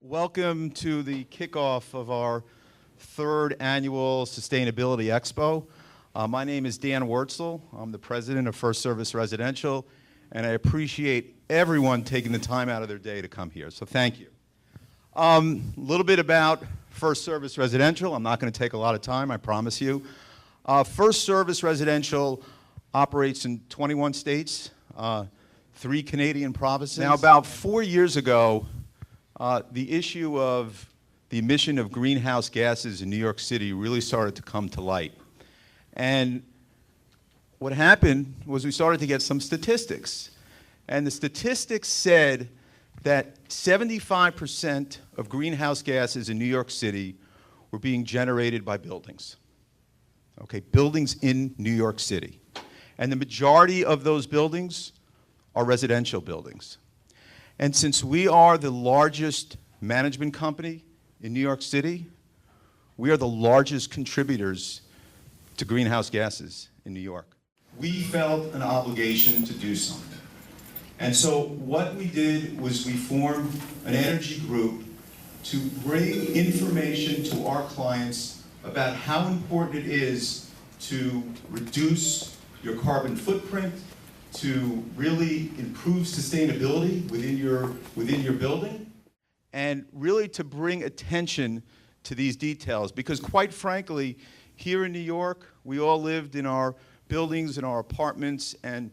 Welcome to the kickoff of our third annual Sustainability Expo. My name is Dan Wurtzel. I'm the president of FirstService Residential, and I appreciate everyone taking the time out of their day to come here, so thank you. A little bit about FirstService Residential. I'm not going to take a lot of time, I promise you. FirstService Residential operates in 21 states, 3 Canadian provinces. Now, about 4 years ago, the issue of the emission of greenhouse gases in New York City really started to come to light. And what happened was we started to get some statistics. And the statistics said that 75% of greenhouse gases in New York City were being generated by buildings. Okay, buildings in New York City. And the majority of those buildings are residential buildings. And since we are the largest management company in New York City, we are the largest contributors to greenhouse gases in New York. We felt an obligation to do something. And so what we did was we formed an energy group to bring information to our clients about how important it is to reduce your carbon footprint, to really improve sustainability within your building, and really to bring attention to these details. Because quite frankly, here in New York, we all lived in our buildings, in our apartments, and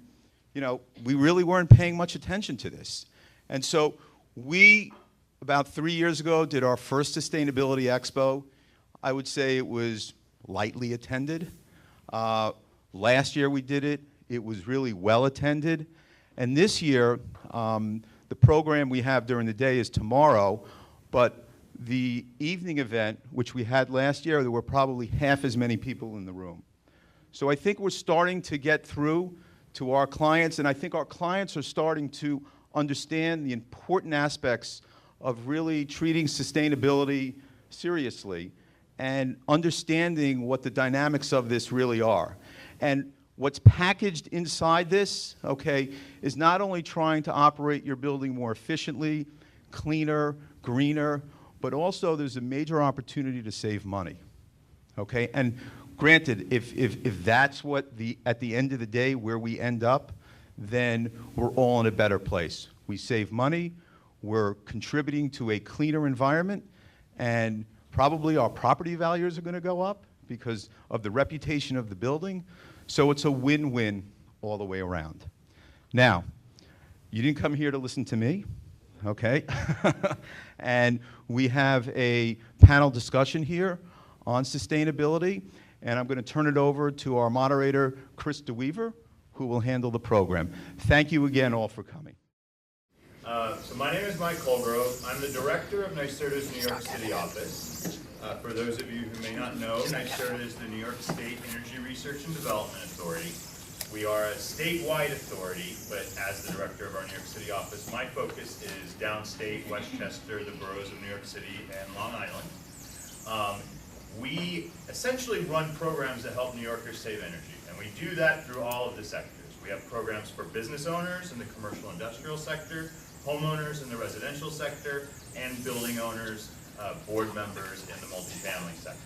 we really weren't paying much attention to this. And so we, about 3 years ago, did our first Sustainability Expo. I would say it was lightly attended. Last year we did it. It was really well attended. And this year, the program we have during the day is tomorrow, but the evening event, which we had last year, there were probably half as many people in the room. So I think we're starting to get through to our clients, and I think our clients are starting to understand the important aspects of really treating sustainability seriously and understanding what the dynamics of this really are. And what's packaged inside this, okay, is not only trying to operate your building more efficiently, cleaner, greener, but also there's a major opportunity to save money, okay? And granted, if that's what at the end of the day where we end up, then we're all in a better place. We save money, we're contributing to a cleaner environment, and probably our property values are going to go up because of the reputation of the building. So it's a win-win all the way around. Now, you didn't come here to listen to me, okay? And we have a panel discussion here on sustainability, and I'm going to turn it over to our moderator, Chris DeWeaver, who will handle the program. Thank you again all for coming. So my name is Mike Colgrove. I'm the director of NYSERDA's New York City office. For those of you who may not know, NYSERDA is the New York State Energy Research and Development Authority. We are a statewide authority, but as the director of our New York City office, my focus is downstate, Westchester, the boroughs of New York City, and Long Island. We essentially run programs that help New Yorkers save energy, and we do that through all of the sectors. We have programs for business owners in the commercial industrial sector, homeowners in the residential sector, and building owners, board members in the multifamily sector.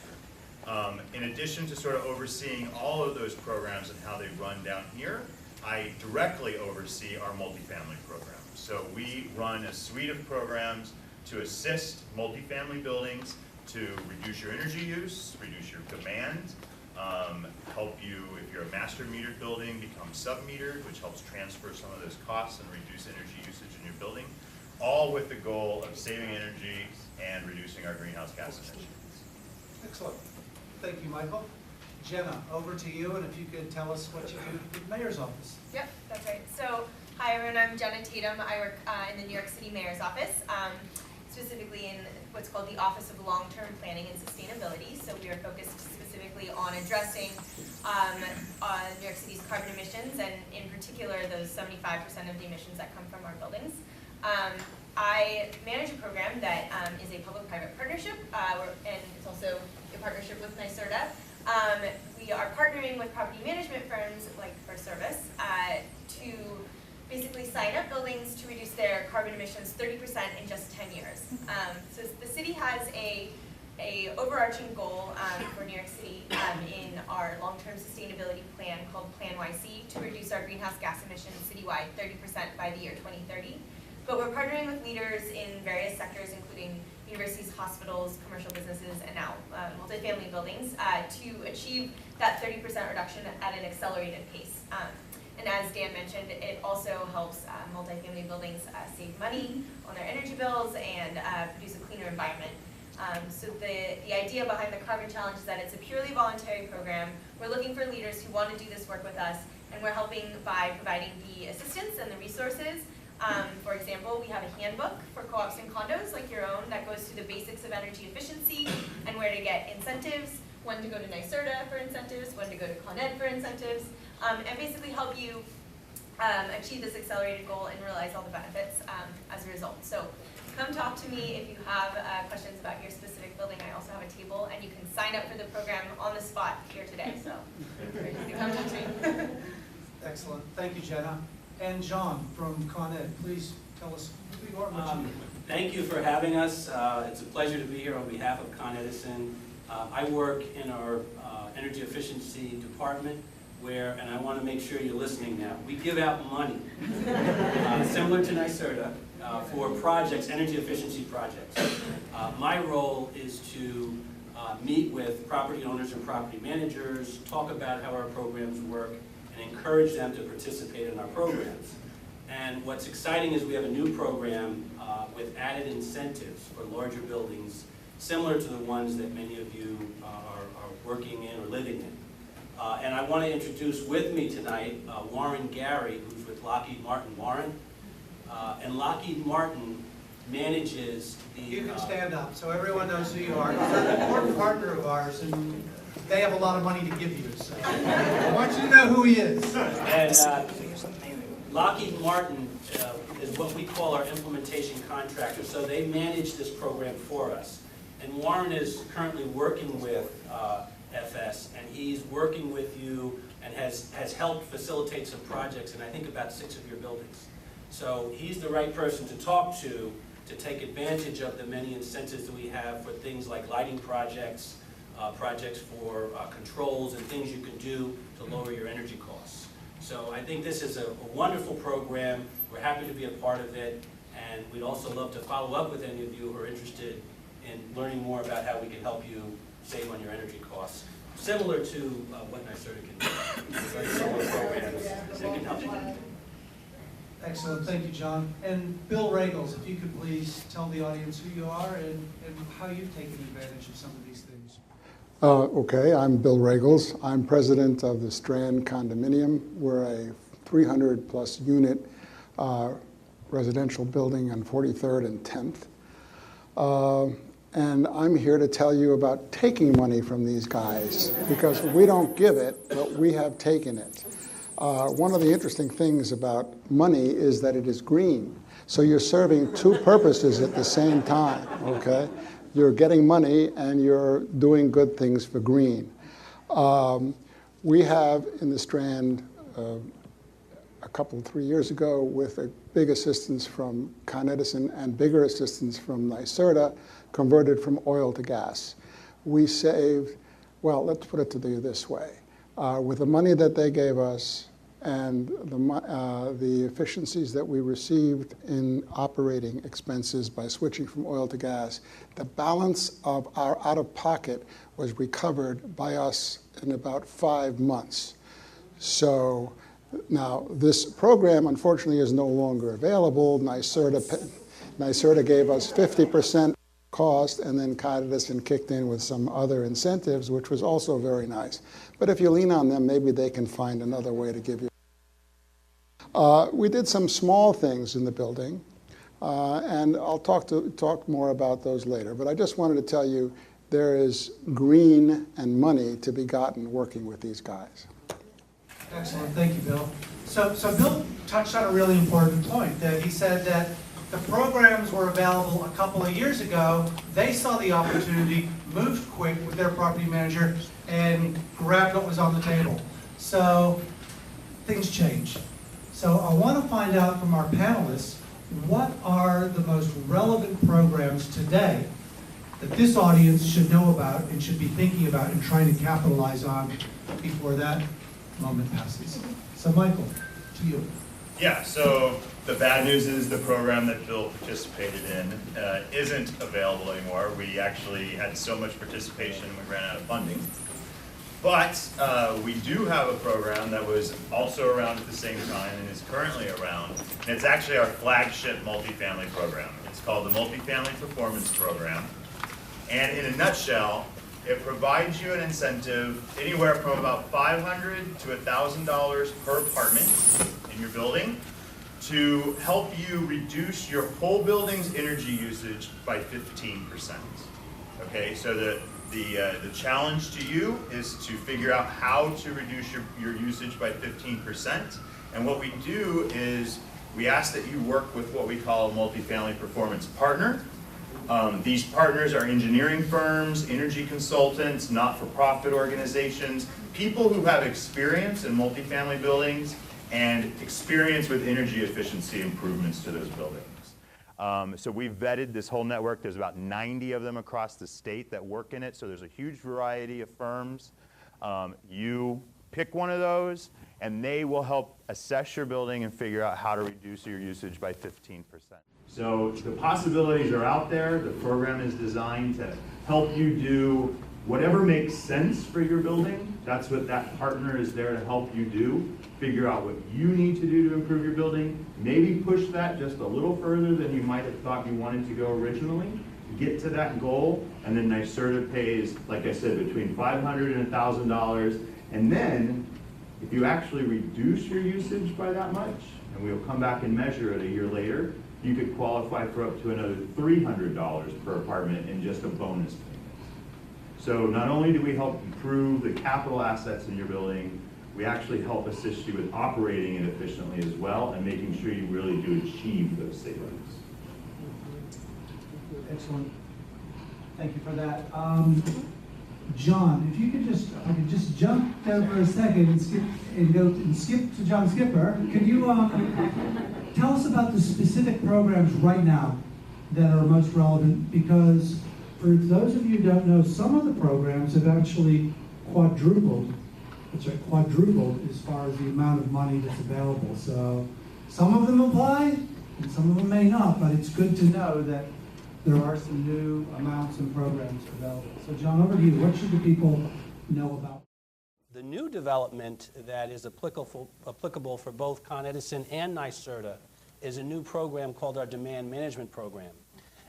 In addition to sort of overseeing all of those programs and how they run down here, I directly oversee our multifamily program. So we run a suite of programs to assist multifamily buildings to reduce your energy use, reduce your demand, help you, if you're a master metered building, become sub-metered, which helps transfer some of those costs and reduce energy usage in your building, all with the goal of saving energy and reducing our greenhouse gas emissions. Excellent. Thank you, Michael. Jenna, over to you, and if you could tell us what you do with the Mayor's Office. Yep, that's right. So, hi everyone, I'm Jenna Tatum. I work in the New York City Mayor's Office, specifically in what's called the Office of Long-Term Planning and Sustainability. So we are focused specifically on addressing New York City's carbon emissions, and in particular those 75% of the emissions that come from our buildings. I manage a program that is a public-private partnership, and it's also a partnership with NYSERDA. We are partnering with property management firms like FirstService to basically sign up buildings to reduce their carbon emissions 30% in just 10 years. So the city has a overarching goal for New York City in our long-term sustainability plan called Plan YC to reduce our greenhouse gas emissions citywide 30% by the year 2030. But we're partnering with leaders in various sectors, including universities, hospitals, commercial businesses, and now multifamily buildings to achieve that 30% reduction at an accelerated pace. And as Dan mentioned, it also helps multifamily buildings save money on their energy bills and produce a cleaner environment. So the idea behind the Carbon Challenge is that it's a purely voluntary program. We're looking for leaders who want to do this work with us, and we're helping by providing the assistance and the resources. For example, we have a handbook for co-ops and condos like your own that goes through the basics of energy efficiency and where to get incentives, when to go to NYSERDA for incentives, when to go to Con Ed for incentives, and basically help you achieve this accelerated goal and realize all the benefits as a result. So come talk to me if you have questions about your specific building. I also have a table, and you can sign up for the program on the spot here today. So come talk to me. Excellent. Thank you, Jenna. And John from Con Ed, please tell us who you are and what you do. Thank you for having us. It's a pleasure to be here on behalf of Con Edison. I work in our energy efficiency department and I want to make sure you're listening now, we give out money, similar to NYSERDA, for projects, energy efficiency projects. My role is to meet with property owners and property managers, talk about how our programs work, and encourage them to participate in our programs. And what's exciting is we have a new program with added incentives for larger buildings, similar to the ones that many of you are working in or living in. And I want to introduce with me tonight Warren Gary, who's with Lockheed Martin. Warren. And Lockheed Martin manages the... You can stand up so everyone knows who you are. They're an important partner of ours, and they have a lot of money to give you. So I want you to know who he is. And Lockheed Martin is what we call our implementation contractor. So they manage this program for us. And Warren is currently working with FS, and he's working with you and has helped facilitate some projects in I think about 6 of your buildings. So he's the right person to talk to take advantage of the many incentives that we have for things like lighting projects, projects for controls and things you can do to lower your energy costs. So I think this is a wonderful program. We're happy to be a part of it, and we'd also love to follow up with any of you who are interested in learning more about how we can help you save on your energy costs, similar to what NYSERDA can do. Very similar programs that can help you. Excellent. Thank you, John. And Bill Regals, if you could please tell the audience who you are and how you've taken advantage of some of these things. Okay, I'm Bill Regals. I'm president of the Strand Condominium. We're a 300-plus unit residential building on 43rd and 10th. And I'm here to tell you about taking money from these guys, because we don't give it, but we have taken it. One of the interesting things about money is that it is green. So you're serving 2 purposes at the same time, okay? You're getting money and you're doing good things for green. We have in the Strand a 3 years ago, with a big assistance from Con Edison and bigger assistance from NYSERDA, converted from oil to gas. We saved, well, let's put it to you this way. With the money that they gave us and the efficiencies that we received in operating expenses by switching from oil to gas, the balance of our out-of-pocket was recovered by us in about 5 months. So now this program, unfortunately, is no longer available. NYSERDA gave us 50% cost, and then Con Edison kicked in with some other incentives, which was also very nice. But if you lean on them, maybe they can find another way to give you. We did some small things in the building, and I'll talk more about those later. But I just wanted to tell you there is green and money to be gotten working with these guys. Excellent. Thank you, Bill. So Bill touched on a really important point. That he said that the programs were available a couple of years ago. They saw the opportunity, moved quick with their property manager, and grabbed what was on the table. So things change. So I want to find out from our panelists, what are the most relevant programs today that this audience should know about and should be thinking about and trying to capitalize on before that moment passes. So Michael, to you. Yeah, so the bad news is the program that Bill participated in isn't available anymore. We actually had so much participation, we ran out of funding. But we do have a program that was also around at the same time and is currently around. And it's actually our flagship multifamily program. It's called the Multifamily Performance Program. And in a nutshell, it provides you an incentive anywhere from about $500 to $1,000 per apartment in your building to help you reduce your whole building's energy usage by 15%. Okay, so the challenge to you is to figure out how to reduce your usage by 15%. And what we do is we ask that you work with what we call a multifamily performance partner. These partners are engineering firms, energy consultants, not-for-profit organizations, people who have experience in multifamily buildings and experience with energy efficiency improvements to those buildings. So we've vetted this whole network. There's about 90 of them across the state that work in it, so there's a huge variety of firms. You pick one of those, and they will help assess your building and figure out how to reduce your usage by 15%. So the possibilities are out there. The program is designed to help you do whatever makes sense for your building. That's what that partner is there to help you do. Figure out what you need to do to improve your building. Maybe push that just a little further than you might have thought you wanted to go originally. Get to that goal, and then NYSERDA pays, like I said, between $500 and $1,000. And then, if you actually reduce your usage by that much, and we'll come back and measure it a year later, you could qualify for up to another $300 per apartment in just a bonus payment. So not only do we help improve the capital assets in your building, we actually help assist you with operating it efficiently as well and making sure you really do achieve those savings. Excellent. Thank you for that. John, if you could just jump there for a second and skip to John Skipper. Could you tell us about the specific programs right now that are most relevant? Because for those of you who don't know, some of the programs have actually quadrupled. That's right, quadrupled as far as the amount of money that's available. So some of them apply and some of them may not, but it's good to know that there are some new amounts and programs available. So John, over to you. What should the people know about? The new development that is applicable for both Con Edison and NYSERDA is a new program called our Demand Management Program.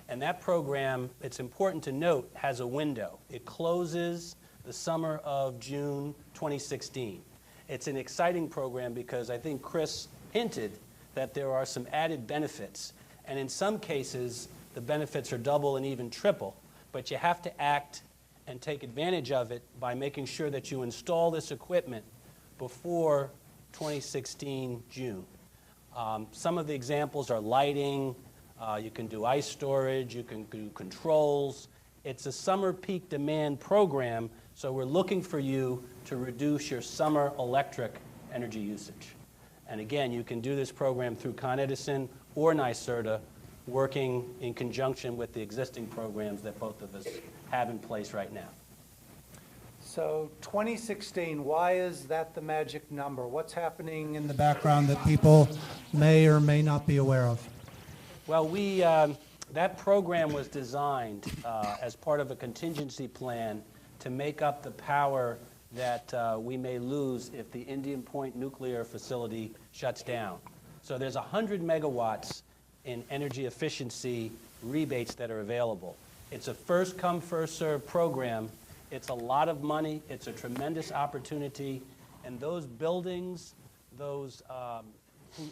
And that program, it's important to note, has a window. It closes the summer of June 2016. It's an exciting program because I think Chris hinted that there are some added benefits. And in some cases, the benefits are double and even triple. But you have to act and take advantage of it by making sure that you install this equipment before 2016 June. Some of the examples are lighting, you can do ice storage, you can do controls. It's a summer peak demand program, so we're looking for you to reduce your summer electric energy usage. And again, you can do this program through Con Edison or NYSERDA, working in conjunction with the existing programs that both of us have in place right now. So 2016, why is that the magic number? What's happening in the background that people may or may not be aware of? Well, that program was designed as part of a contingency plan to make up the power that we may lose if the Indian Point nuclear facility shuts down. So there's 100 megawatts in energy efficiency rebates that are available. It's a first come, first served program. It's a lot of money. It's a tremendous opportunity. And those buildings, those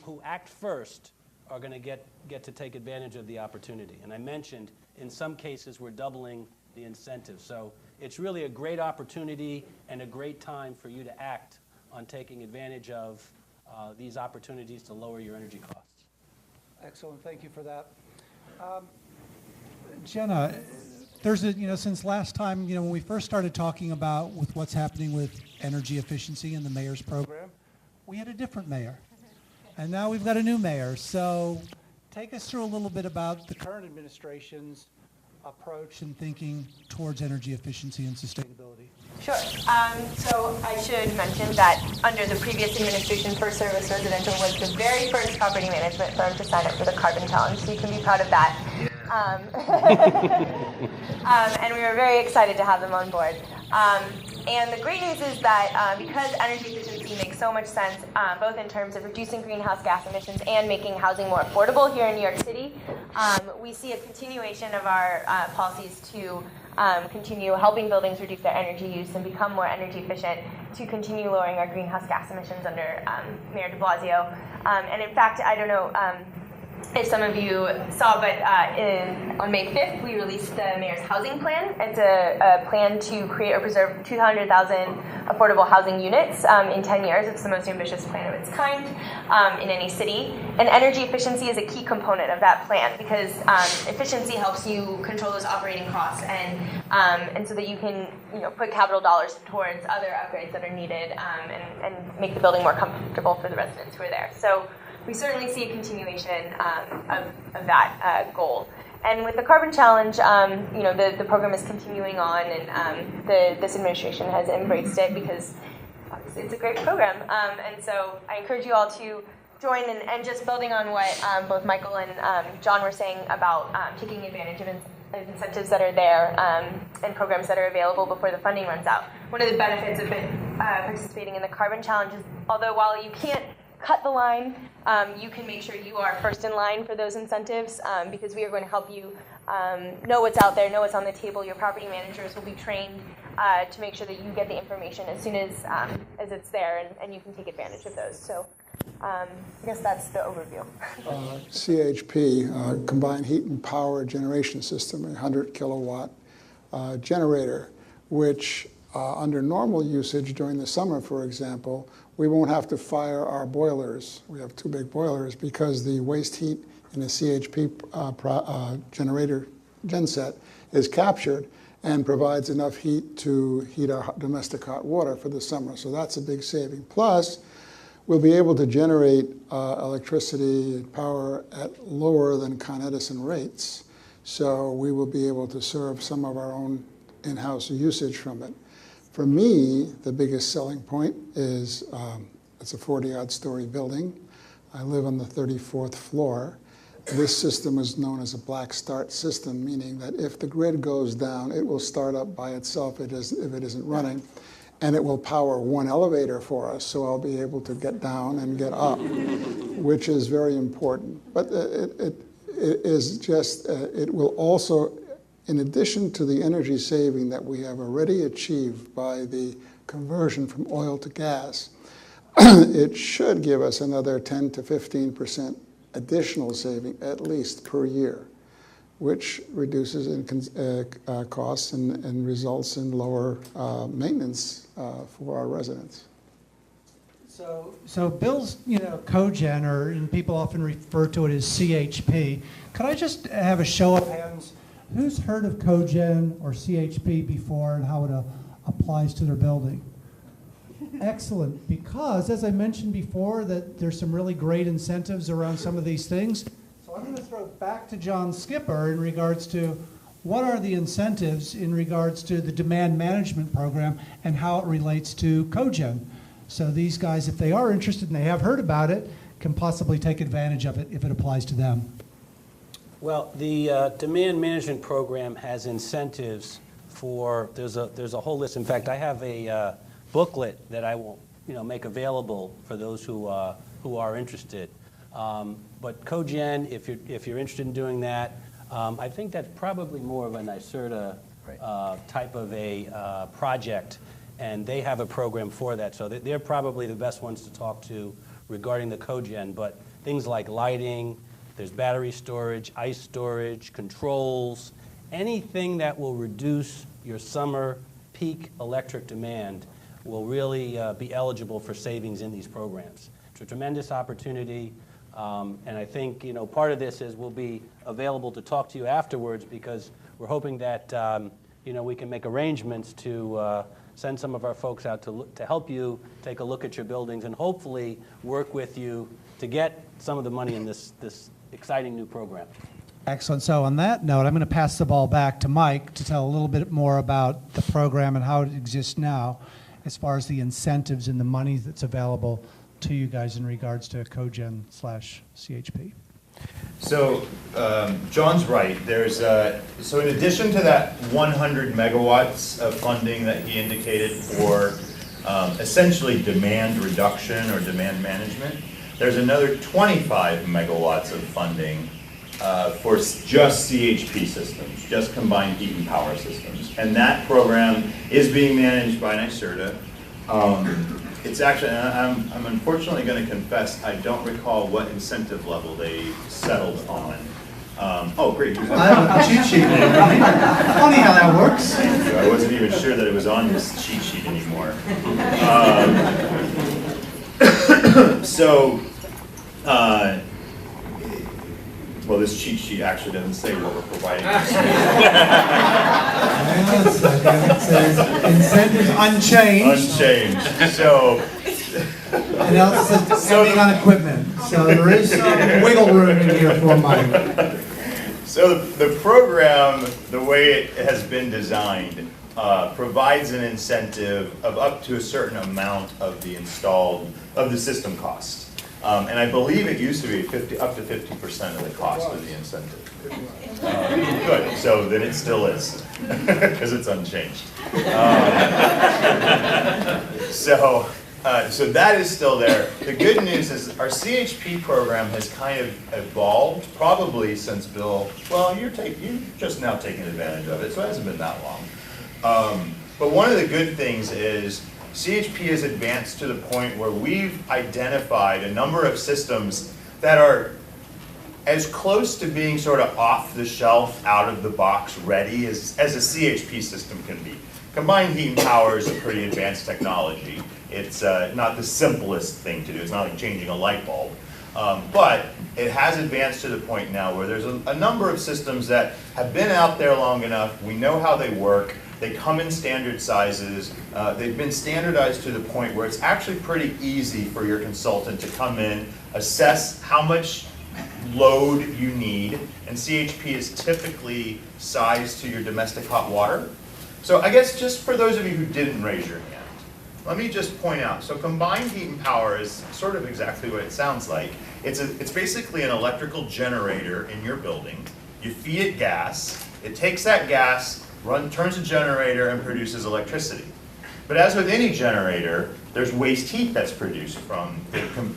who act first, are going to get to take advantage of the opportunity. And I mentioned, in some cases, we're doubling the incentive. So it's really a great opportunity and a great time for you to act on taking advantage of these opportunities to lower your energy costs. Excellent, thank you for that. Jenna, there's since last time, when we first started talking about with what's happening with energy efficiency in the mayor's program, we had a different mayor. And now we've got a new mayor. So take us through a little bit about the current administration's approach and thinking towards energy efficiency and sustainability. Sure. So I should mention that under the previous administration, FirstService Residential was the very first property management firm to sign up for the Carbon Challenge, so you can be proud of that. And we were very excited to have them on board. And the great news is that because energy efficiency makes so much sense, both in terms of reducing greenhouse gas emissions and making housing more affordable here in New York City, we see a continuation of our policies to continue helping buildings reduce their energy use and become more energy efficient, to continue lowering our greenhouse gas emissions under Mayor de Blasio. And in fact, I don't know if some of you saw, but on May 5th, we released the Mayor's Housing Plan. It's a plan to create or preserve 200,000 affordable housing units in 10 years. It's the most ambitious plan of its kind in any city. And energy efficiency is a key component of that plan because efficiency helps you control those operating costs and so that you can put capital dollars towards other upgrades that are needed and make the building more comfortable for the residents who are there. So we certainly see a continuation of that goal. And with the Carbon Challenge, the program is continuing on, and this administration has embraced it because obviously it's a great program. And so I encourage you all to join, and just building on what both Michael and John were saying about taking advantage of incentives that are there and programs that are available before the funding runs out. One of the benefits of participating in the Carbon Challenge is, although while you can't cut the line, you can make sure you are first in line for those incentives because we are going to help you know what's out there, know what's on the table. Your property managers will be trained to make sure that you get the information as soon as it's there, and you can take advantage of those. So I guess that's the overview. CHP, Combined Heat and Power Generation System, a 100 kilowatt generator, which under normal usage during the summer, for example, we won't have to fire our boilers. We have two big boilers because the waste heat in a CHP generator genset is captured and provides enough heat to heat our domestic hot water for the summer. So that's a big saving. Plus, we'll be able to generate electricity and power at lower than Con Edison rates. So we will be able to serve some of our own in-house usage from it. For me, the biggest selling point is it's a 40-odd story building. I live on the 34th floor. This system is known as a black start system, meaning that if the grid goes down, it will start up by itself if it isn't running, and it will power one elevator for us, so I'll be able to get down and get up, which is very important. But it will also, in addition to the energy saving that we have already achieved by the conversion from oil to gas, it should give us another 10 to 15% additional saving, at least per year, which reduces costs and results in lower maintenance for our residents. So Bill's, cogen, and people often refer to it as CHP. Could I just have a show of hands? Who's heard of cogen or CHP before and how it applies to their building? Excellent, because as I mentioned before, that there's some really great incentives around some of these things. So I'm going to throw it back to John Skipper in regards to what are the incentives in regards to the demand management program and how it relates to cogen. So these guys, if they are interested and they have heard about it, can possibly take advantage of it if it applies to them. Well, the demand management program has incentives for, there's a whole list. In fact, I have a booklet that I will make available for those who are interested. But cogen, if you're interested in doing that, I think that's probably more of a NYSERDA type of a project, and they have a program for that. So they're probably the best ones to talk to regarding the cogen. But things like lighting, there's battery storage, ice storage, controls, anything that will reduce your summer peak electric demand will really be eligible for savings in these programs. It's a tremendous opportunity, and I think part of this is we'll be available to talk to you afterwards because we're hoping that we can make arrangements to send some of our folks out to help you take a look at your buildings and hopefully work with you to get some of the money in this exciting new program. Excellent. So on that note, I'm going to pass the ball back to Mike to tell a little bit more about the program and how it exists now as far as the incentives and the money that's available to you guys in regards to Cogen/CHP. So John's right. There's so in addition to that 100 megawatts of funding that he indicated for essentially demand reduction or demand management, there's another 25 megawatts of funding for just CHP systems, just combined heat and power systems. And that program is being managed by NYSERDA. It's actually, and I'm unfortunately going to confess, I don't recall what incentive level they settled on. Oh, great. I have a cheat sheet. Funny how that works. I wasn't even sure that it was on this cheat sheet anymore. Well, this cheat sheet actually doesn't say what we're providing. It says incentives unchanged. Unchanged. So, And it also says spending on equipment. So there is some wiggle room in here for Mike. so the program, the way it has been designed, provides an incentive of up to a certain amount of the system cost. And I believe it used to be up to 50% of the cost of the incentive. Good, so then it still is, because it's unchanged. So that is still there. The good news is our CHP program has kind of evolved, probably since Bill, well, you're just now taking advantage of it, so it hasn't been that long. But one of the good things is CHP has advanced to the point where we've identified a number of systems that are as close to being sort of off the shelf, out of the box ready as a CHP system can be. Combined heat and power is a pretty advanced technology. It's not the simplest thing to do. It's not like changing a light bulb. But it has advanced to the point now where there's a number of systems that have been out there long enough. We know how they work. They come in standard sizes. They've been standardized to the point where it's actually pretty easy for your consultant to come in, assess how much load you need, and CHP is typically sized to your domestic hot water. So I guess just for those of you who didn't raise your hand, let me just point out, so combined heat and power is sort of exactly what it sounds like. It's basically an electrical generator in your building. You feed it gas, it takes that gas, turns a generator and produces electricity. But as with any generator, there's waste heat that's produced from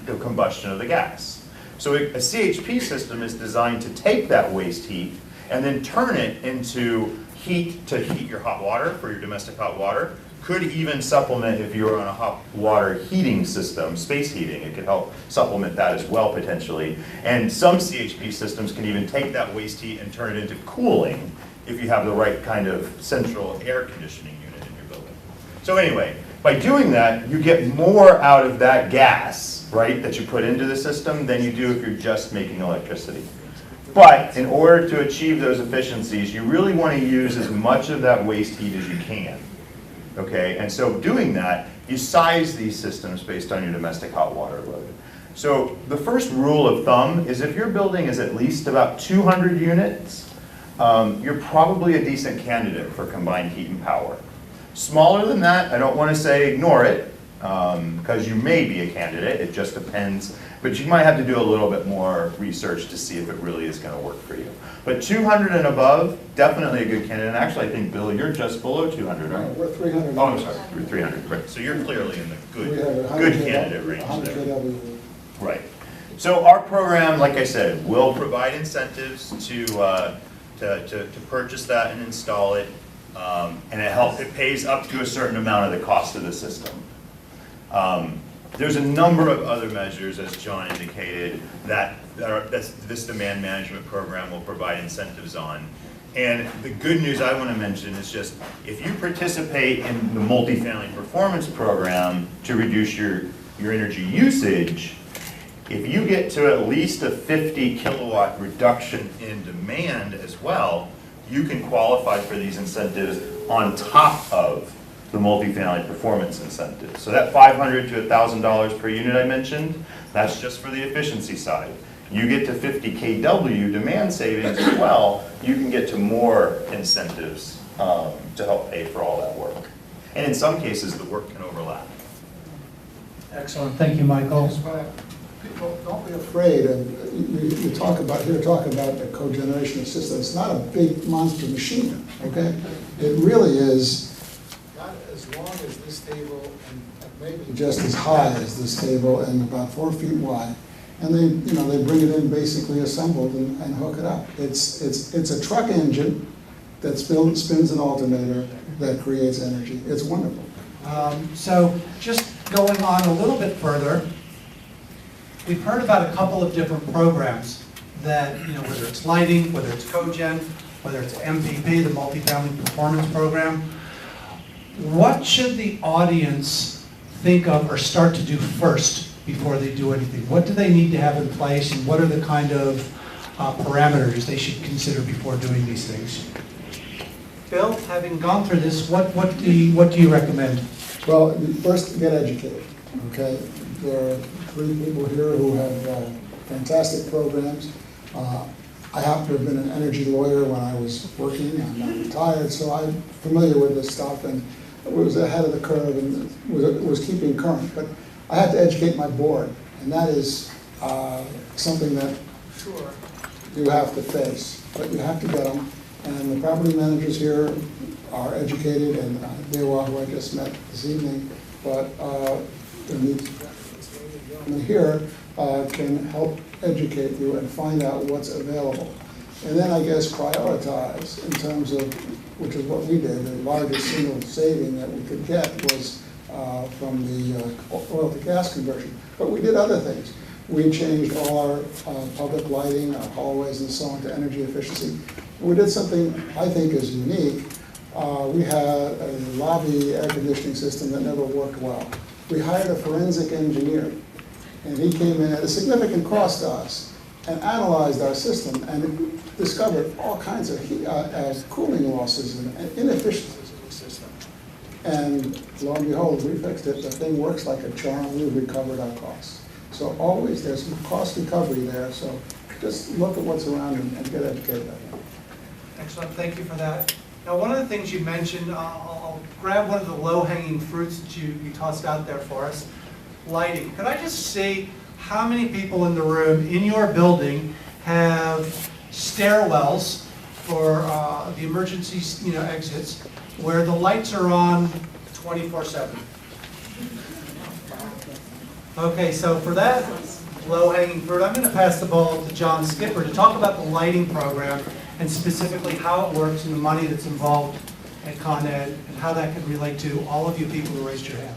the combustion of the gas. So a CHP system is designed to take that waste heat and then turn it into heat to heat your hot water for your domestic hot water. Could even supplement if you were on a hot water heating system, space heating, it could help supplement that as well potentially. And some CHP systems can even take that waste heat and turn it into cooling if you have the right kind of central air conditioning unit in your building. So anyway, by doing that, you get more out of that gas, right, that you put into the system than you do if you're just making electricity. But in order to achieve those efficiencies, you really want to use as much of that waste heat as you can. Okay, and so doing that, you size these systems based on your domestic hot water load. So the first rule of thumb is if your building is at least about 200 units, you're probably a decent candidate for combined heat and power. Smaller than that, I don't want to say ignore it, because you may be a candidate, it just depends. But you might have to do a little bit more research to see if it really is going to work for you. But 200 and above, definitely a good candidate. And actually, I think, Bill, you're just below 200, right? We're 300. Oh, I'm sorry, you're 300, right. So you're clearly in the We have good 100 candidate range 100 there. kW. Right. So our program, like I said, will provide incentives to purchase that and install it. And it pays up to a certain amount of the cost of the system. There's a number of other measures, as John indicated, that this demand management program will provide incentives on. And the good news I want to mention is just, if you participate in the multifamily performance program to reduce your energy usage, if you get to at least a 50 kilowatt reduction in demand as well, you can qualify for these incentives on top of the multifamily performance incentive. So that $500 to $1,000 per unit I mentioned, That's just for the efficiency side. You get to 50 kW demand savings as well, you can get to more incentives to help pay for all that work. And in some cases, the work can overlap. Excellent, thank you, Michael. People, don't be afraid of, you talk about the cogeneration of systems. It's not a big monster machine, okay? It really is not as long as this table and maybe just as high as this table and about 4 feet wide. And they bring it in basically assembled and hook it up. It's a truck engine that spins an alternator that creates energy. It's wonderful. So just going on a little bit further, we've heard about a couple of different programs that, whether it's lighting, whether it's cogen, whether it's MPP, the Multifamily Performance Program. What should the audience think of or start to do first before they do anything? What do they need to have in place, and what are the kind of parameters they should consider before doing these things? Bill, having gone through this, what do you recommend? Well, first get educated, okay? There are 3 people here who have fantastic programs. I happen to have been an energy lawyer when I was working. I'm not retired, so I'm familiar with this stuff and was ahead of the curve and was keeping current. But I had to educate my board, and that is something that you have to face, but you have to get them. And the property managers here are educated, and they were who I just met this evening, but here can help educate you and find out what's available. And then I guess prioritize in terms of, which is what we did, the largest single saving that we could get was from the oil to gas conversion. But we did other things. We changed all our public lighting, our hallways and so on to energy efficiency. We did something I think is unique. We had a lobby air conditioning system that never worked well. We hired a forensic engineer, and he came in at a significant cost to us and analyzed our system and discovered all kinds of cooling losses and inefficiencies in the system. And lo and behold, we fixed it. The thing works like a charm. We've recovered our costs. So always there's some cost recovery there. So just look at what's around and get educated on it. Excellent, thank you for that. Now, one of the things you mentioned, I'll grab one of the low-hanging fruits that you tossed out there for us, lighting. Could I just see how many people in the room in your building have stairwells for the emergency exits where the lights are on 24/7? Okay, so for that low-hanging fruit, I'm going to pass the ball to John Skipper to talk about the lighting program and specifically how it works and the money that's involved at Con Ed and how that can relate to all of you people who raised your hand.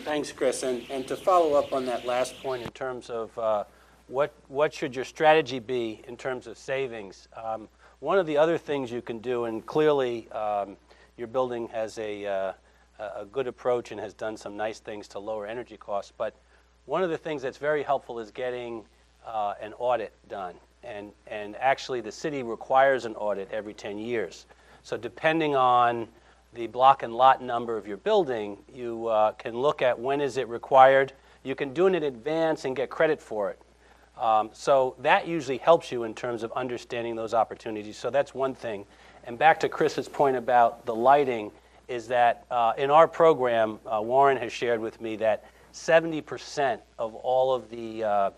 Thanks, Chris. And to follow up on that last point in terms of what should your strategy be in terms of savings, one of the other things you can do, and clearly your building has a good approach and has done some nice things to lower energy costs, but one of the things that's very helpful is getting an audit done. And actually the city requires an audit every 10 years. So depending on the block and lot number of your building, you can look at when is it required. You can do it in advance and get credit for it. So that usually helps you in terms of understanding those opportunities. So that's one thing. And back to Chris's point about the lighting is that in our program, Warren has shared with me that 70% of all of the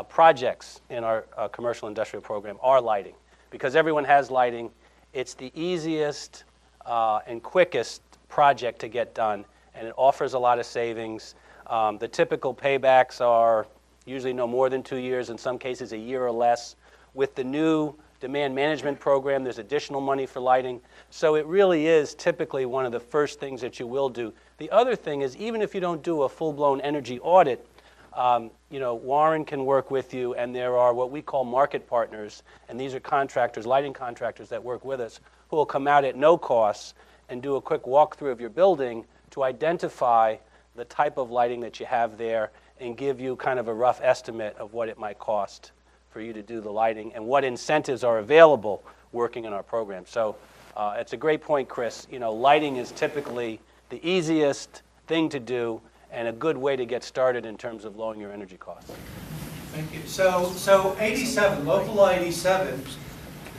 projects in our commercial industrial program are lighting. Because everyone has lighting, it's the easiest and quickest project to get done, and it offers a lot of savings. The typical paybacks are usually no more than 2 years, in some cases a year or less. With the new demand management program, there's additional money for lighting. So it really is typically one of the first things that you will do. The other thing is, even if you don't do a full-blown energy audit, Warren can work with you, and there are what we call market partners, and these are contractors, lighting contractors that work with us, who will come out at no cost and do a quick walkthrough of your building to identify the type of lighting that you have there and give you kind of a rough estimate of what it might cost for you to do the lighting and what incentives are available working in our program. So it's a great point, Chris. Lighting is typically the easiest thing to do, and a good way to get started in terms of lowering your energy costs. Thank you. So 87, Local Law 87,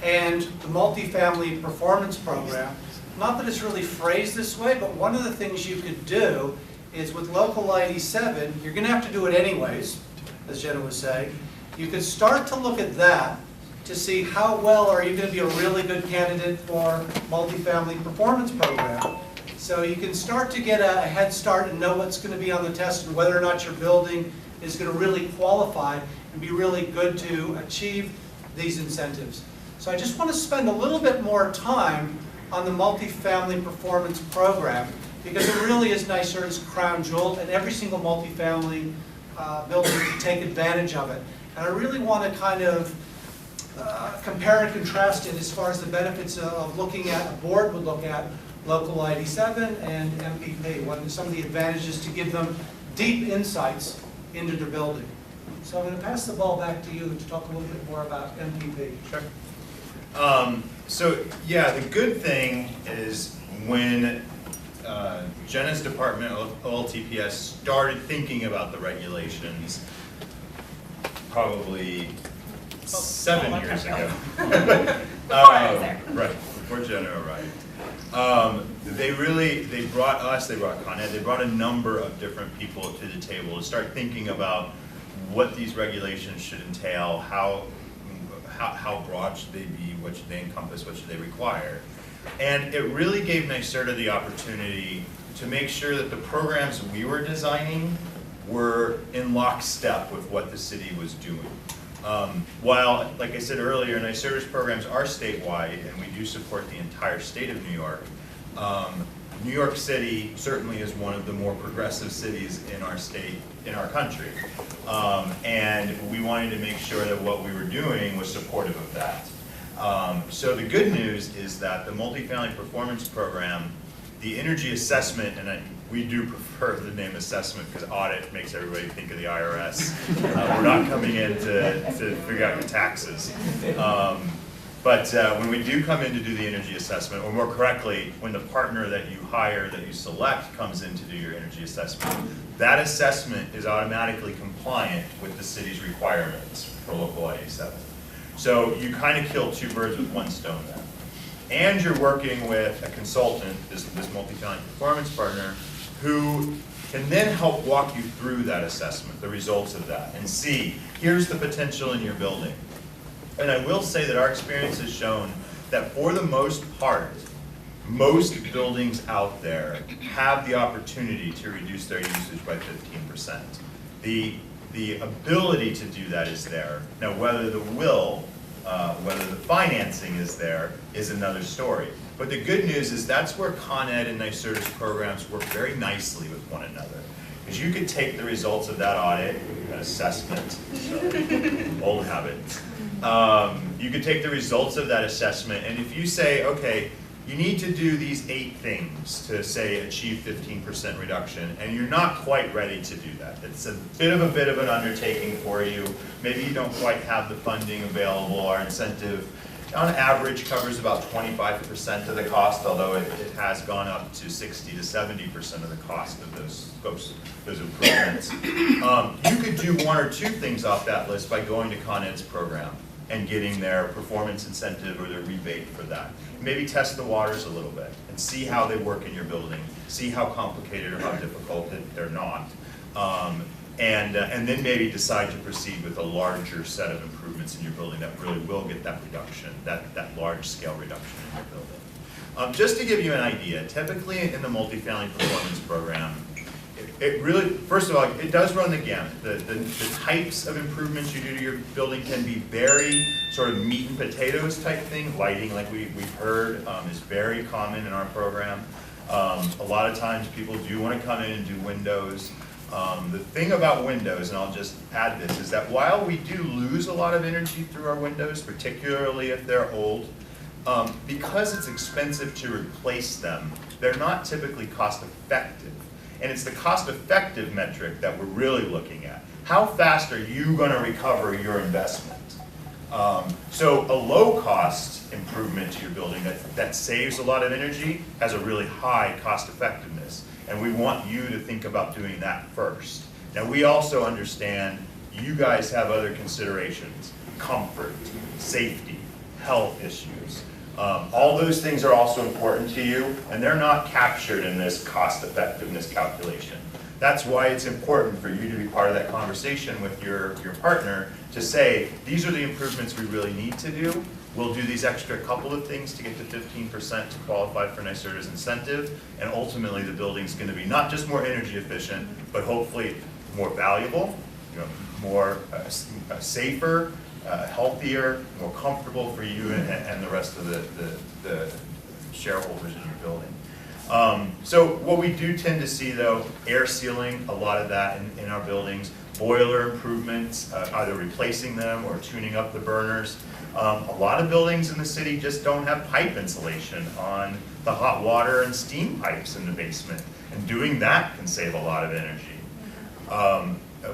and the Multifamily Performance Program, not that it's really phrased this way, but one of the things you could do is with Local Law 87, you're going to have to do it anyways, as Jenna was saying. You could start to look at that to see how well are you going to be a really good candidate for Multifamily Performance Program. So you can start to get a head start and know what's going to be on the test and whether or not your building is going to really qualify and be really good to achieve these incentives. So I just want to spend a little bit more time on the Multifamily Performance Program because it really is NYSERDA's crown jewel, and every single multifamily building can take advantage of it. And I really want to kind of compare and contrast it as far as the benefits of looking at, a board would look at Local 87 and MPP, some of the advantages to give them deep insights into their building. So I'm going to pass the ball back to you to talk a little bit more about MPP. Sure. So yeah, the good thing is when Jenna's department of OLTPS started thinking about the regulations, probably 7 years ago. Before I was there. Right, before Jenna arrived. They brought us, they brought Con Ed, they brought a number of different people to the table to start thinking about what these regulations should entail, how broad should they be, what should they encompass, what should they require. And it really gave NYSERDA the opportunity to make sure that the programs we were designing were in lockstep with what the city was doing. While, like I said earlier, NYSERDA's programs are statewide, and we do support the entire state of New York, New York City certainly is one of the more progressive cities in our state, in our country. And we wanted to make sure that what we were doing was supportive of that. So the good news is that the Multifamily Performance Program, the energy assessment, and we do prefer the name assessment because audit makes everybody think of the IRS. We're not coming in to figure out your taxes. But when we do come in to do the energy assessment, or more correctly, when the partner that you hire, that you select, comes in to do your energy assessment, that assessment is automatically compliant with the city's requirements for Local 87. So you kind of kill two birds with one stone then. And you're working with a consultant, this multifamily performance partner, who can then help walk you through that assessment, the results of that, and see, here's the potential in your building. And I will say that our experience has shown that for the most part, most buildings out there have the opportunity to reduce their usage by 15%. The ability to do that is there. Now, whether the will, whether the financing is there is another story. But the good news is that's where Con Ed and NYSERDA's programs work very nicely with one another. Because you could take the results of that audit, that assessment, old habit. You could take the results of that assessment, and if you say, okay, you need to do these 8 things to, say, achieve 15% reduction, and you're not quite ready to do that. It's a bit of an undertaking for you. Maybe you don't quite have the funding available. Our incentive, on average, covers about 25% of the cost, although it has gone up to 60 to 70% of the cost of those improvements. You could do 1 or 2 things off that list by going to Con Ed's program and getting their performance incentive or their rebate for that. Maybe test the waters a little bit and see how they work in your building, see how complicated or how difficult they're not, and then maybe decide to proceed with a larger set of improvements in your building that really will get that reduction, that large-scale reduction in your building. Just to give you an idea, typically in the multifamily performance program, it really, first of all, it does run the gamut. The types of improvements you do to your building can be very sort of meat and potatoes type thing. Lighting, like we've heard, is very common in our program. A lot of times people do want to come in and do windows. The thing about windows, and I'll just add this, is that while we do lose a lot of energy through our windows, particularly if they're old, because it's expensive to replace them, they're not typically cost effective. And it's the cost-effective metric that we're really looking at. How fast are you going to recover your investment? So a low-cost improvement to your building that saves a lot of energy has a really high cost-effectiveness. And we want you to think about doing that first. Now, we also understand you guys have other considerations: comfort, safety, health issues. All those things are also important to you, and they're not captured in this cost effectiveness calculation. That's why it's important for you to be part of that conversation with your partner to say, these are the improvements we really need to do. We'll do these extra couple of things to get to 15% to qualify for NYSERDA's incentive, and ultimately the building's going to be not just more energy efficient, but hopefully more valuable, more safer, healthier, more comfortable for you and the rest of the shareholders in your building. So what we do tend to see, though, air sealing, a lot of that in our buildings, boiler improvements, either replacing them or tuning up the burners. A lot of buildings in the city just don't have pipe insulation on the hot water and steam pipes in the basement, and doing that can save a lot of energy.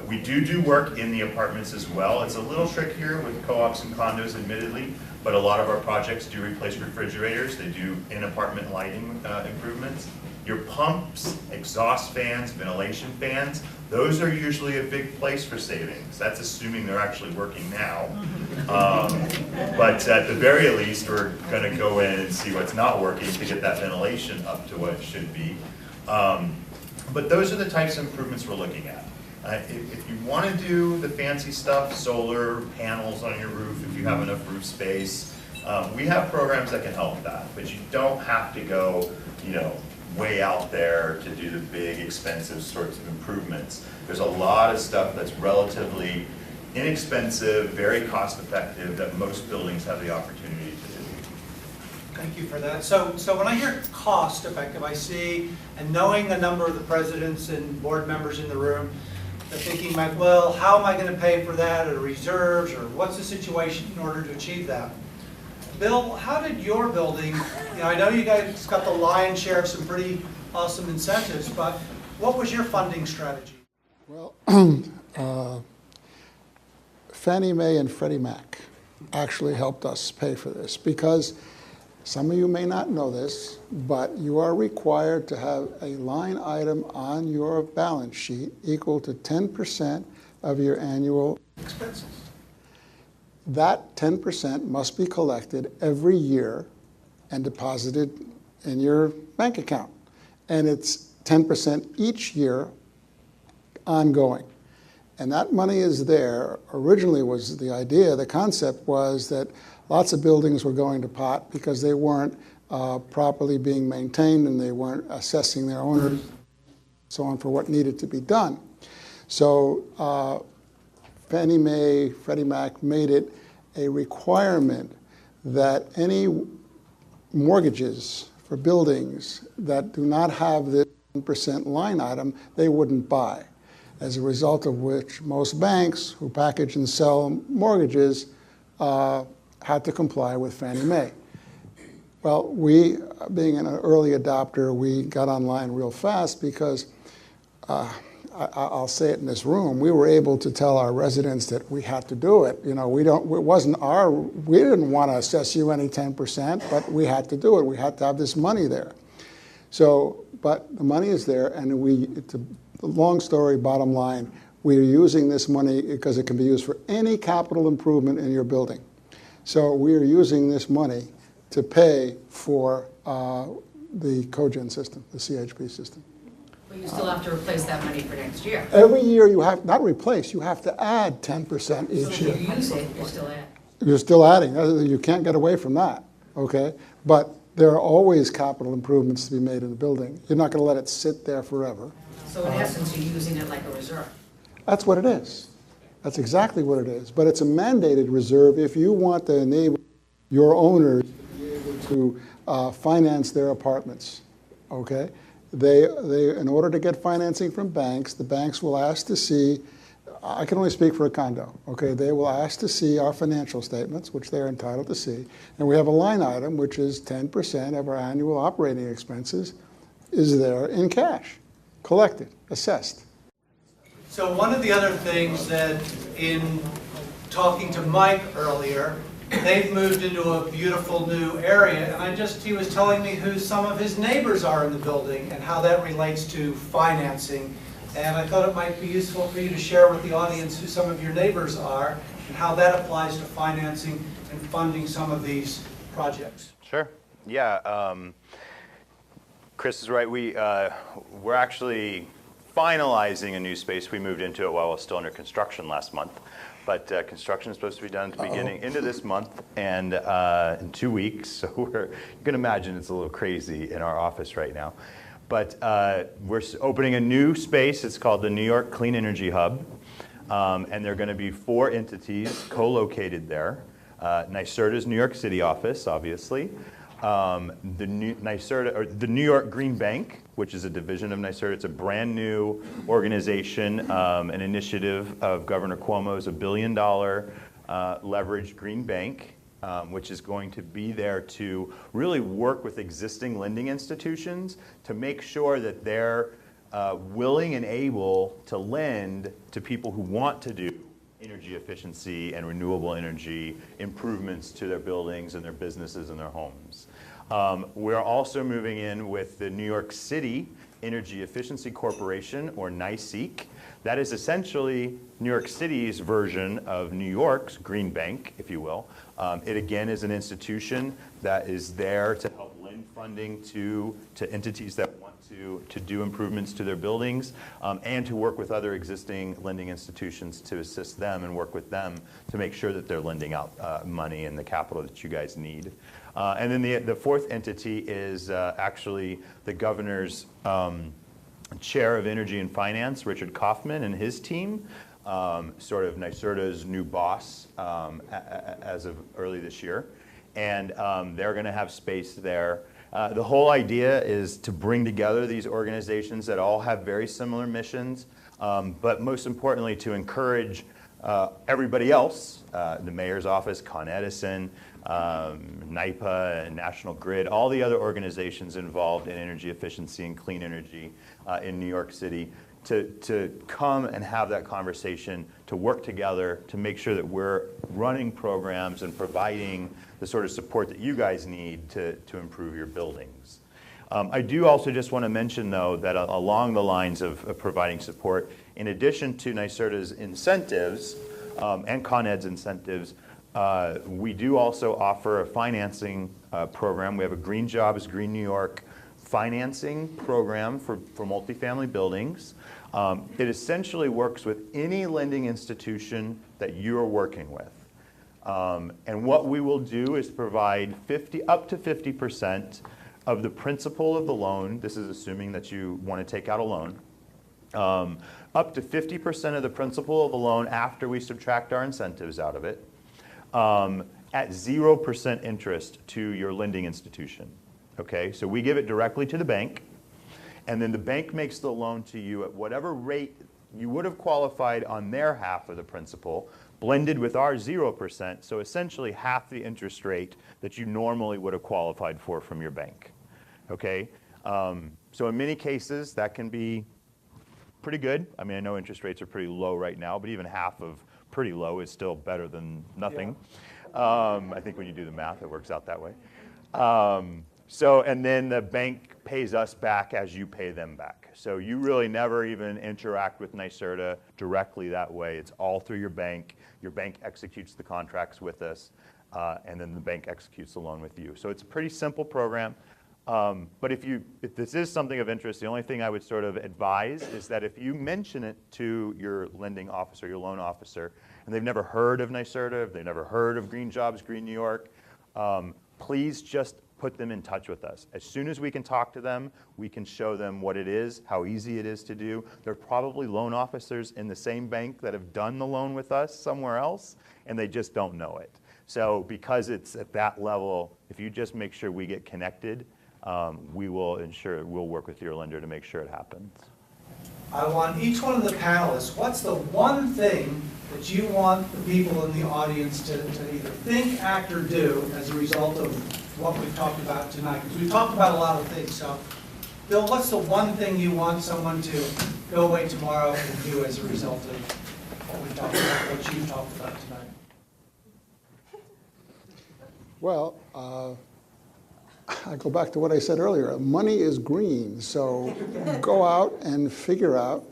We do work in the apartments as well. It's a little trickier with co-ops and condos, admittedly, but a lot of our projects do replace refrigerators. They do in-apartment lighting improvements. Your pumps, exhaust fans, ventilation fans, those are usually a big place for savings. That's assuming they're actually working now. But at the very least, we're going to go in and see what's not working to get that ventilation up to what it should be. But those are the types of improvements we're looking at. If you want to do the fancy stuff, solar panels on your roof, if you have enough roof space, we have programs that can help that. But you don't have to go, way out there to do the big, expensive sorts of improvements. There's a lot of stuff that's relatively inexpensive, very cost-effective, that most buildings have the opportunity to do. Thank you for that. So when I hear cost effective, I see, and knowing a number of the presidents and board members in the room, they're thinking, well, how am I going to pay for that, or reserves, or what's the situation in order to achieve that? Bill, how did your building, I know you guys got the lion's share of some pretty awesome incentives, but what was your funding strategy? Well, Fannie Mae and Freddie Mac actually helped us pay for this, because some of you may not know this, but you are required to have a line item on your balance sheet equal to 10% of your annual expenses. That 10% must be collected every year and deposited in your bank account. And it's 10% each year ongoing. And that money is there. Originally was the idea, the concept was that lots of buildings were going to pot because they weren't properly being maintained and they weren't assessing their owners, so on, for what needed to be done. So Fannie Mae, Freddie Mac made it a requirement that any mortgages for buildings that do not have this 10% line item, they wouldn't buy. As a result of which, most banks who package and sell mortgages had to comply with Fannie Mae. Well, we, being an early adopter, we got online real fast because I'll say it in this room, we were able to tell our residents that we had to do it. We didn't want to assess you any 10%, but we had to do it. We had to have this money there. So, but the money is there, and long story, bottom line, we are using this money because it can be used for any capital improvement in your building. So we are using this money to pay for the cogen system, the CHP system. But you still have to replace that money for next year. Every year you have, not replace, you have to add 10% each year. So if you use it, you're still adding. You're still adding. You can't get away from that, okay? But there are always capital improvements to be made in the building. You're not going to let it sit there forever. So in essence, you're using it like a reserve. That's what it is. That's exactly what it is. But it's a mandated reserve if you want to enable your owners to be able to finance their apartments, okay? They, in order to get financing from banks, the banks will ask to see, I can only speak for a condo, okay? They will ask to see our financial statements, which they're entitled to see, and we have a line item, which is 10% of our annual operating expenses is there in cash, collected, assessed. So one of the other things that in talking to Mike earlier, they've moved into a beautiful new area, and he was telling me who some of his neighbors are in the building and how that relates to financing. And I thought it might be useful for you to share with the audience who some of your neighbors are and how that applies to financing and funding some of these projects. Sure. Yeah. Chris is right. We're actually finalizing a new space. We moved into it while it was still under construction last month. But construction is supposed to be done at the beginning into this month and in 2 weeks. So you can imagine it's a little crazy in our office right now. But we're opening a new space. It's called the New York Clean Energy Hub. And there are going to be 4 entities co-located there. NYSERDA's New York City office, obviously. The New York Green Bank, which is a division of NYSERDA. It's a brand new organization, an initiative of Governor Cuomo's $1 billion leveraged green bank, which is going to be there to really work with existing lending institutions to make sure that they're willing and able to lend to people who want to do energy efficiency and renewable energy improvements to their buildings and their businesses and their homes. We're also moving in with the New York City Energy Efficiency Corporation, or NYSEC. That is essentially New York City's version of New York's Green Bank, if you will. It again is an institution that is there to help lend funding to entities that want to do improvements to their buildings and to work with other existing lending institutions to assist them and work with them to make sure that they're lending out money and the capital that you guys need. And then the 4th entity is actually the governor's chair of energy and finance, Richard Kaufman, and his team, sort of NYSERDA's new boss as of early this year. And they're going to have space there. The whole idea is to bring together these organizations that all have very similar missions, but most importantly to encourage everybody else, the mayor's office, Con Edison, NYPA, and National Grid, all the other organizations involved in energy efficiency and clean energy in New York City, to come and have that conversation, to work together, to make sure that we're running programs and providing the sort of support that you guys need to improve your buildings. I do also just want to mention, though, that along the lines of providing support, in addition to NYSERDA's incentives and Con Ed's incentives, we do also offer a financing program. We have a Green Jobs, Green New York financing program for multifamily buildings. It essentially works with any lending institution that you are working with. And what we will do is provide up to 50% of the principal of the loan. This is assuming that you want to take out a loan. Up to 50% of the principal of the loan after we subtract our incentives out of it, at 0% interest to your lending institution. Okay, so we give it directly to the bank, and then the bank makes the loan to you at whatever rate you would have qualified on their half of the principal, blended with our 0%, so essentially half the interest rate that you normally would have qualified for from your bank. Okay, so in many cases that can be pretty good. I mean, I know interest rates are pretty low right now, but even half of pretty low is still better than nothing. Yeah. I think when you do the math, it works out that way. And then the bank pays us back as you pay them back. So you really never even interact with NYSERDA directly that way. It's all through your bank. Your bank executes the contracts with us, and then the bank executes the loan with you. So it's a pretty simple program. But if this is something of interest, the only thing I would sort of advise is that if you mention it to your lending officer, your loan officer, and they've never heard of NYSERDA, if they've never heard of Green Jobs, Green New York, please just put them in touch with us. As soon as we can talk to them, we can show them what it is, how easy it is to do. There are probably loan officers in the same bank that have done the loan with us somewhere else, and they just don't know it. So because it's at that level, if you just make sure we get connected, we will ensure, we'll work with your lender to make sure it happens. I want each one of the panelists, what's the one thing that you want the people in the audience to either think, act, or do as a result of what we've talked about tonight? Because we've talked about a lot of things. So, Bill, what's the one thing you want someone to go away tomorrow and do as a result of what we've talked about, what you've talked about tonight? Well, I go back to what I said earlier. Money is green, so go out and figure out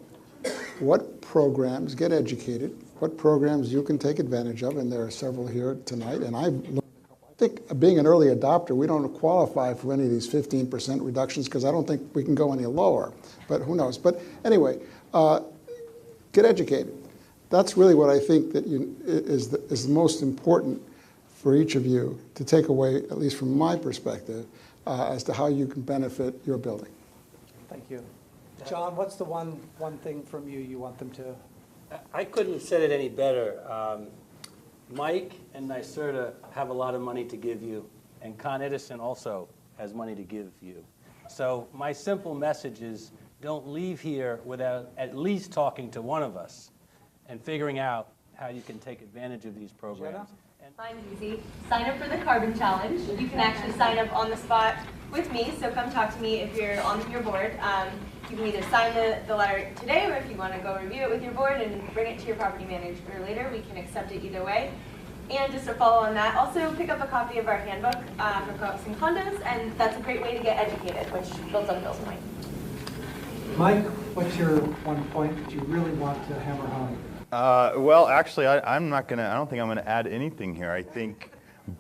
what programs, get educated, what programs you can take advantage of, and there are several here tonight. And I think being an early adopter, we don't qualify for any of these 15% reductions because I don't think we can go any lower, but who knows. But anyway, get educated. That's really what I think that is the most important for each of you to take away, at least from my perspective, as to how you can benefit your building. Thank you. John, what's the one thing from you want them to? I couldn't have said it any better. Mike and NYSERDA have a lot of money to give you, and Con Edison also has money to give you. So my simple message is don't leave here without at least talking to one of us and figuring out how you can take advantage of these programs. Mine's easy. Sign up for the Carbon Challenge. You can actually sign up on the spot with me, so come talk to me if you're on your board. You can either sign the letter today, or if you want to go review it with your board and bring it to your property manager later, we can accept it either way. And just to follow on that, also pick up a copy of our handbook for co-ops and condos, and that's a great way to get educated, which builds on Bill's point. Mike, what's your one point that you really want to hammer home? Well, actually, I don't think I'm gonna add anything here. I think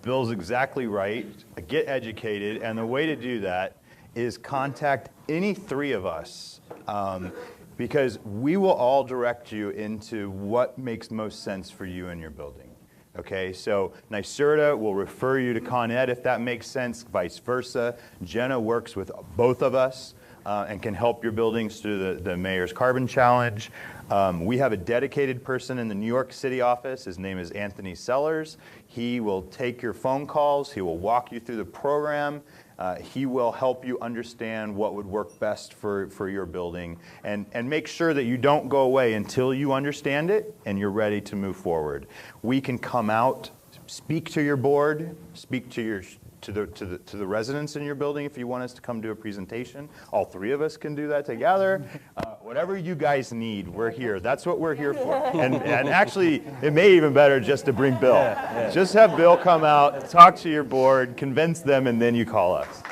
Bill's exactly right. Get educated, and the way to do that is contact any three of us, because we will all direct you into what makes most sense for you and your building. Okay, so NYSERDA will refer you to Con Ed if that makes sense, vice versa. Jenna works with both of us and can help your buildings through the Mayor's Carbon Challenge. We have a dedicated person in the New York City office. His name is Anthony Sellers. He will take your phone calls. He will walk you through the program. He will help you understand what would work best for your building, and make sure that you don't go away until you understand it and you're ready to move forward. We can come out, speak to your board, speak to the residents in your building if you want us to come do a presentation. All three of us can do that together. Whatever you guys need, we're here. That's what we're here for. And actually, it may even better just to bring Bill. Just have Bill come out, talk to your board, convince them, and then you call us.